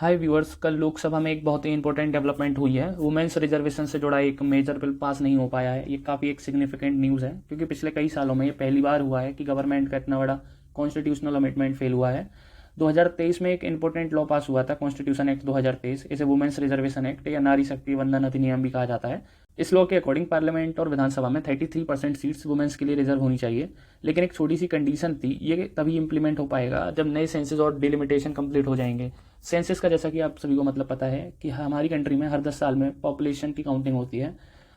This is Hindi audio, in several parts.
हाय व्यूअर्स, कल लोकसभा में एक बहुत ही इंपॉर्टेंट डेवलपमेंट हुई है। वुमेन्स रिजर्वेशन से जुड़ा एक मेजर बिल पास नहीं हो पाया है। ये काफ़ी एक सिग्निफिकेंट न्यूज़ है क्योंकि पिछले कई सालों में ये पहली बार हुआ है कि गवर्नमेंट का इतना बड़ा कॉन्स्टिट्यूशनल अमेंडमेंट फेल हुआ है। 2023 में एक इंपॉर्टेंट लॉ पास हुआ था, कॉन्स्टिट्यूशन एक्ट 2023। इसे वुमेन्स रिजर्वेशन एक्ट या नारी शक्ति वंदन अधिनियम भी कहा जाता है। इस लॉ के अकॉर्डिंग पार्लियामेंट और विधानसभा में 33% सीट्स वुमेन्स के लिए रिजर्व होनी चाहिए, लेकिन एक छोटी सी कंडीशन थी। ये तभी इंप्लीमेंट हो पाएगा जब नए सेंसस और डिलिमिटेशन कंप्लीट हो जाएंगे। सेंसस का जैसा कि आप सभी को मतलब पता है कि हमारी कंट्री में हर 10 साल में पॉपुलेशन की काउंटिंग होती है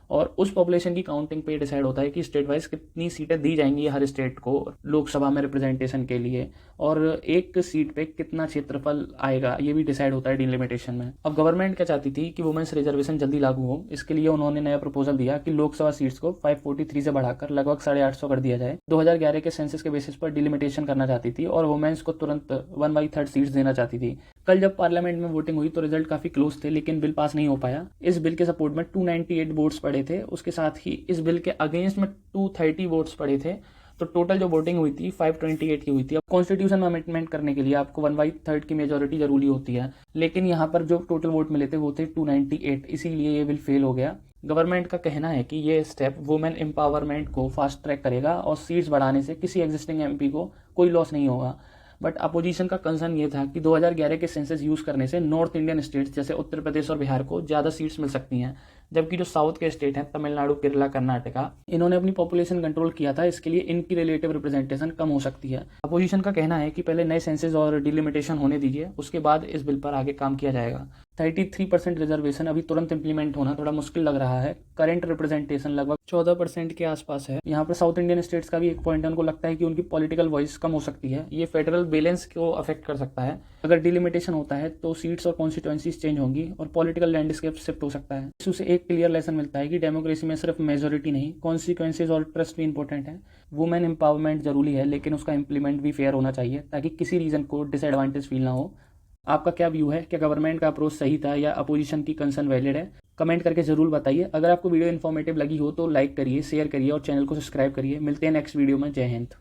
और उस पॉपुलेशन की काउंटिंग पे डिसाइड होता है कि स्टेट वाइज कितनी सीटें दी जाएंगी हर स्टेट को लोकसभा में रिप्रेजेंटेशन के लिए, और एक सीट पे कितना क्षेत्रफल आएगा ये भी डिसाइड होता है डिलिमिटेशन में। अब गवर्नमेंट क्या चाहती थी कि वुमेन्स रिजर्वेशन जल्दी लागू हो। इसके लिए उन्होंने नया प्रपोजल दिया कि लोकसभा सीट्स को 543 से बढ़ाकर लगभग 850 कर दिया जाए। 2011 के सेंसस के बेसिस पर डिलिमिटेशन करना चाहती थी और वुमेन्स को तुरंत 1/3 सीट्स देना चाहती थी। कल जब पार्लियामेंट में वोटिंग हुई तो रिजल्ट काफी क्लोज थे, लेकिन बिल पास नहीं हो पाया। इस बिल के सपोर्ट में 298 वोट्स पड़े थे, उसके साथ ही इस बिल के अगेंस्ट में 230 वोट्स पड़े थे। तो टोटल जो वोटिंग हुई थी 528 की हुई थी। अब कॉन्स्टिट्यूशन में अमेंडमेंट करने के लिए आपको 1/3 की मेजोरिटी जरूरी होती है, लेकिन यहाँ पर जो टोटल वोट मिले थे वो थे 298, इसीलिए ये बिल फेल हो गया। गवर्नमेंट का कहना है कि ये स्टेप वुमेन एम्पावरमेंट को फास्ट ट्रैक करेगा और सीट्स बढ़ाने से किसी एग्जिस्टिंग एमपी को कोई लॉस नहीं होगा। बट अपोजिशन का कंसर्न ये था कि 2011 के सेंसस यूज करने से नॉर्थ इंडियन स्टेट्स जैसे उत्तर प्रदेश और बिहार को ज़्यादा सीट्स मिल सकती हैं, जबकि जो साउथ के स्टेट हैं तमिलनाडु, केरला, कर्नाटका, इन्होंने अपनी पॉपुलेशन कंट्रोल किया था, इसके लिए इनकी रिलेटिव रिप्रेजेंटेशन कम हो सकती है। अपोजिशन का कहना है कि पहले नए सेंसस और डिलिमिटेशन होने दीजिए, उसके बाद इस बिल पर आगे काम किया जाएगा। 33% रिजर्वेशन अभी तुरंत इंप्लीमेंट होना थोड़ा मुश्किल लग रहा है। करंट रिप्रेजेंटेशन लगभग 14% के आसपास है। यहाँ पर साउथ इंडियन स्टेट्स का भी एक पॉइंट है, उनको लगता है कि उनकी पॉलिटिकल वॉइस कम हो सकती है। ये फेडरल बैलेंस को अफेक्ट कर सकता है। अगर डिलिमिटेशन होता है तो सीट्स और कॉन्स्टिट्यूएंसीज चेंज होंगी और पॉलिटिकल लैंडस्केप शिफ्ट हो सकता है। इससे एक क्लियर लेसन मिलता है कि डेमोक्रेसी में सिर्फ मेजोरिटी नहीं, कॉन्सिक्वेंसेज और ट्रस्ट भी इंपॉर्टेंट है। वुमेन एम्पावरमेंट जरूरी है, लेकिन उसका इंप्लीमेंट भी फेयर होना चाहिए ताकि किसी रीजन को डिसएडवांटेज फील ना हो। आपका क्या व्यू है? क्या गवर्नमेंट का अप्रोच सही था या अपोजिशन की कंसर्न वैलिड है? कमेंट करके जरूर बताइए। अगर आपको वीडियो इन्फॉर्मेटिव लगी हो तो लाइक करिए, शेयर करिए और चैनल को सब्सक्राइब करिए। मिलते हैं नेक्स्ट वीडियो में। जय हिंद।